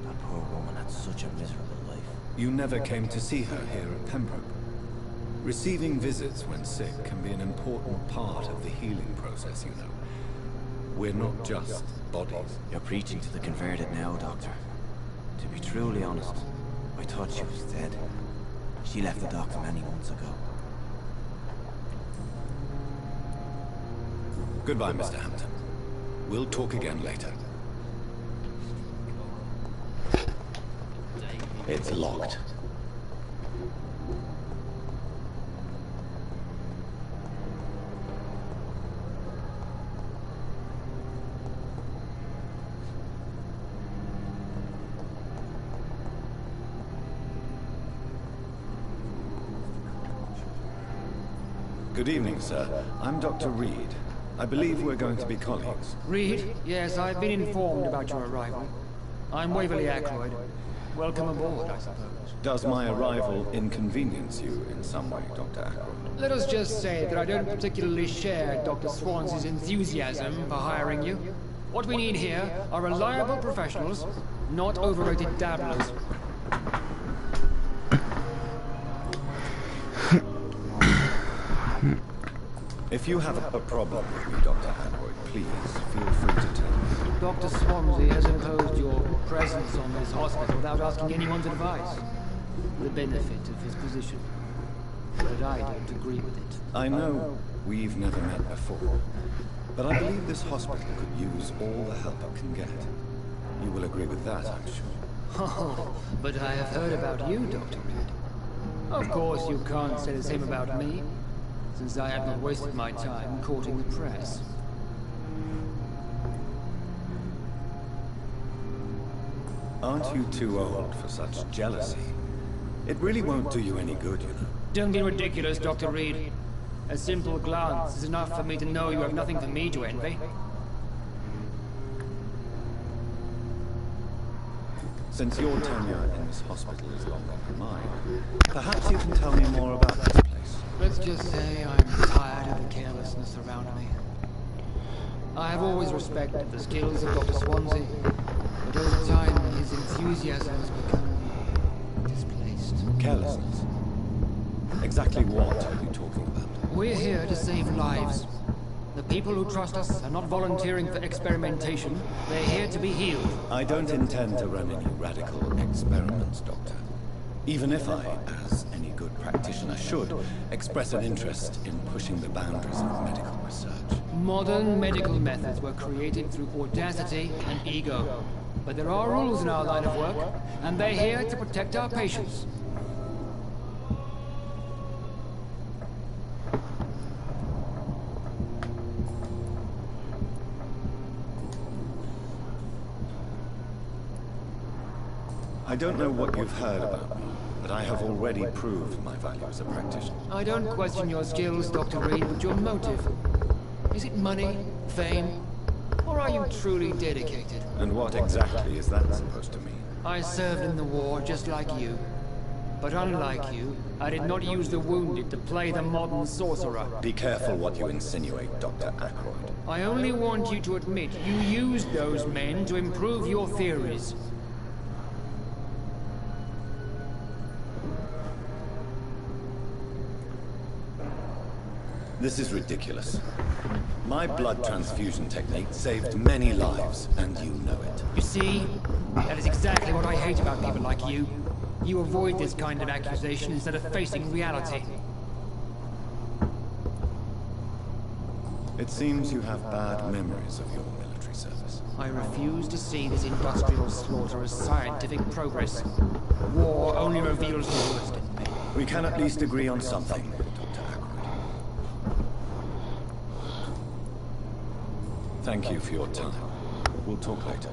That poor woman had such a miserable life. You never came to see her here at Pembroke. Receiving visits when sick can be an important part of the healing process, you know. We're not just bodies. You're preaching to the converted now, Doctor. To be truly honest, I thought she was dead. She left the docks many months ago. Goodbye, Mr. Hampton. We'll talk again later. It's locked. Good evening, sir. I'm Dr. Reed. I believe we're going to be colleagues. Reed? Yes, I've been informed about your arrival. I'm Waverly Ackroyd. Welcome aboard, I suppose. Does my arrival inconvenience you in some way, Dr. Ackroyd? Let us just say that I don't particularly share Dr. Swansea's enthusiasm for hiring you. What we need here are reliable professionals, not overrated dabblers. If you have a problem with me, Dr. Ackroyd, please Dr. Swansea has imposed your presence on this hospital without asking anyone's advice. The benefit of his position. But I don't agree with it. I know we've never met before, but I believe this hospital could use all the help it can get. You will agree with that, I'm sure. Oh, but I have heard about you, Dr. Reed. Of course, you can't say the same about me, since I have not wasted my time courting the press. Aren't you too old for such jealousy? It really won't do you any good, you know. Don't be ridiculous, Dr. Reed. A simple glance is enough for me to know you have nothing for me to envy. Since your tenure in this hospital is longer than mine, perhaps you can tell me more about this place. Let's just say I'm tired of the carelessness around me. I have always respected the skills of Dr. Swansea, but over time his enthusiasm has become displaced. Carelessness? Exactly what are you talking about? We're here to save lives. The people who trust us are not volunteering for experimentation. They're here to be healed. I don't intend to run any radical experiments, Doctor. Even if I, as any good practitioner should, express an interest in pushing the boundaries of medical research. Modern medical methods were created through audacity and ego. But there are rules in our line of work, and they're here to protect our patients. I don't know what you've heard about me, but I have already proved my value as a practitioner. I don't question your skills, Dr. Reed, but your motive. Is it money, fame, or are you truly dedicated? And what exactly is that supposed to mean? I served in the war just like you. But unlike you, I did not use the wounded to play the modern sorcerer. Be careful what you insinuate, Dr. Ackroyd. I only want you to admit you used those men to improve your theories. This is ridiculous. My blood transfusion technique saved many lives, and you know it. You see, that is exactly what I hate about people like you. You avoid this kind of accusation instead of facing reality. It seems you have bad memories of your military service. I refuse to see this industrial slaughter as scientific progress. War only reveals the worst in me. We can at least agree on something, Dr. Ackroyd. Thank you for your time. We'll talk later.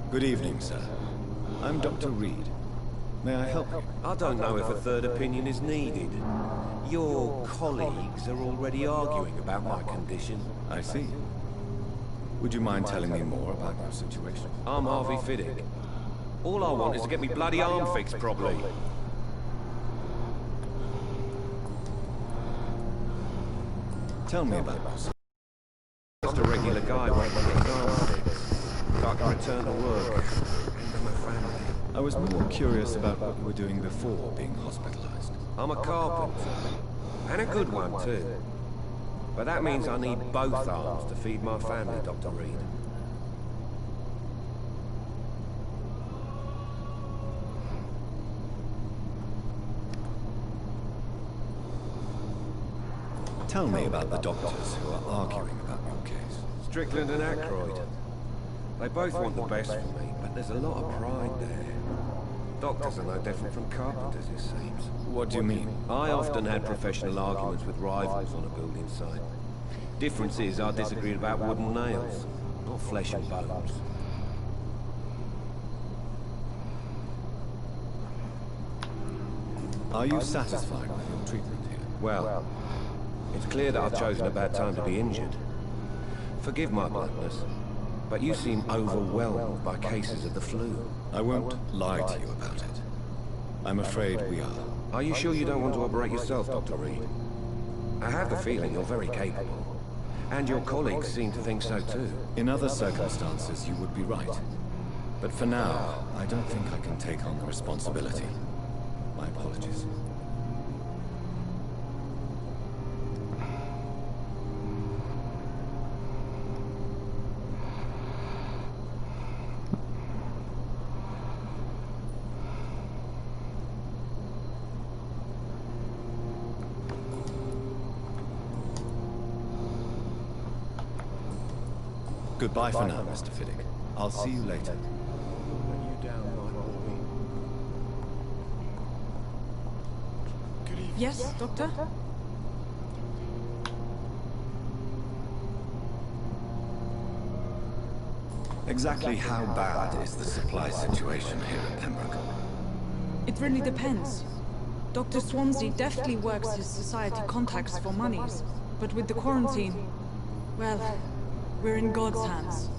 Good evening, sir. I'm Dr. Reed. May I help you? I don't know if a third opinion is needed. Your colleagues are already arguing about my condition. I see. Would you mind telling me more about your situation? I'm Harvey Fiddick. All I want is to get me bloody arm fixed properly. Tell me about yourself. Just a regular guy waiting to get his arm fixed. So I can return to work and to my family. I was more curious about what you were doing before being hospitalized. I'm a carpenter. And a good one, too. But that means I need both arms to feed my family, Dr. Reed. Tell me about the doctors who are arguing about your case. Strickland and Ackroyd. They both want the best for me, but there's a lot of pride there. Doctors are no different from carpenters, it seems. What do you mean? I often had professional arguments with rivals on a building site. Difference is I disagreed about wooden nails, not flesh and bones. Are you satisfied with your treatment here? Well, it's clear that I've chosen a bad time to be injured. Forgive my bluntness, but you seem overwhelmed by cases of the flu. I won't lie to you about it. I'm afraid we are. Are you sure you don't want to operate yourself, Dr. Reed? I have the feeling you're very capable. And your colleagues seem to think so too. In other circumstances, you would be right. But for now, I don't think I can take on the responsibility. My apologies. Goodbye for now, Mr. Fiddick. I'll see you later. Yes, Doctor? Exactly how bad is the supply situation here at Pembroke? It really depends. Dr. Swansea deftly works his society contacts for monies, but with the quarantine, well, we're in God's hands.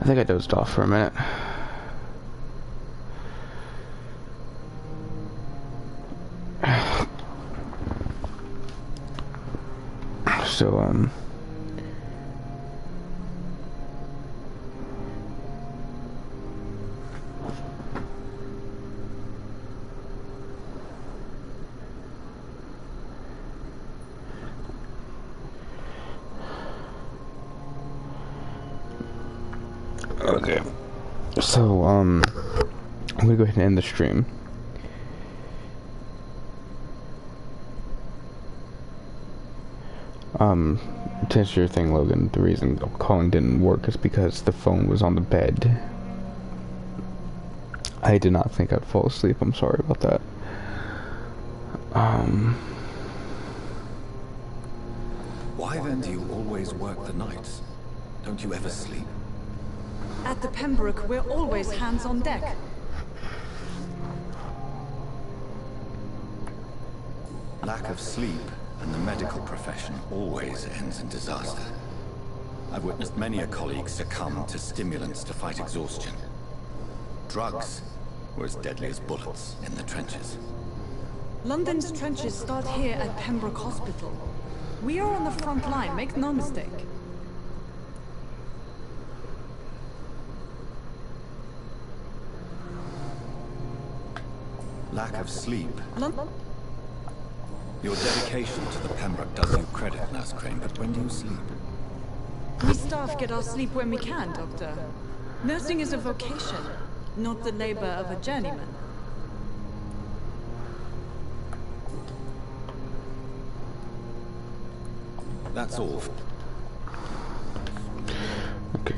I think I dozed off for a minute. So, okay. So, I'm gonna go ahead and end the stream. To answer your thing, Logan, the reason calling didn't work is because the phone was on the bed. I did not think I'd fall asleep. I'm sorry about that. Why then do you always work the nights? Don't you ever sleep? At the Pembroke, we're always hands on deck. Lack of sleep and the medical profession always ends in disaster. I've witnessed many a colleague succumb to stimulants to fight exhaustion. Drugs were as deadly as bullets in the trenches. London's trenches start here at Pembroke Hospital. We are on the front line, make no mistake. Lack of sleep. Your dedication to the Pembroke does you credit, Nurse Crane, but when do you sleep? We staff get our sleep when we can, Doctor. Nursing is a vocation, not the labor of a journeyman. That's all. Okay.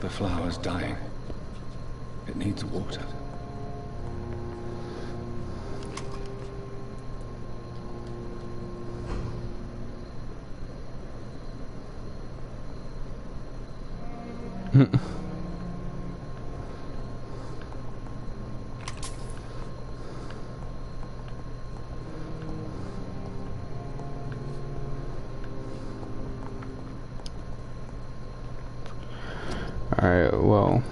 The flower's dying. It needs water. Alright, well.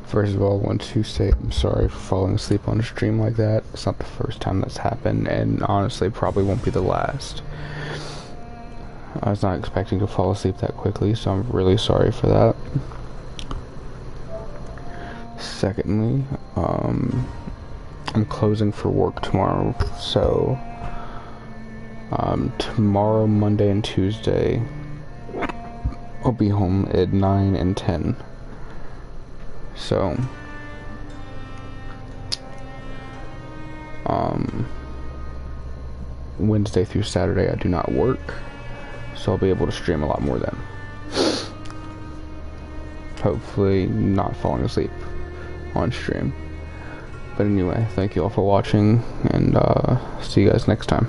First of all, I want to say I'm sorry for falling asleep on a stream like that. It's not the first time that's happened, and honestly, probably won't be the last. I was not expecting to fall asleep that quickly, so I'm really sorry for that. Secondly, I'm closing for work tomorrow, so tomorrow, Monday, and Tuesday, I'll be home at 9 and 10. So, Wednesday through Saturday I do not work, so I'll be able to stream a lot more then. Hopefully not falling asleep on stream. But anyway, thank you all for watching, and see you guys next time.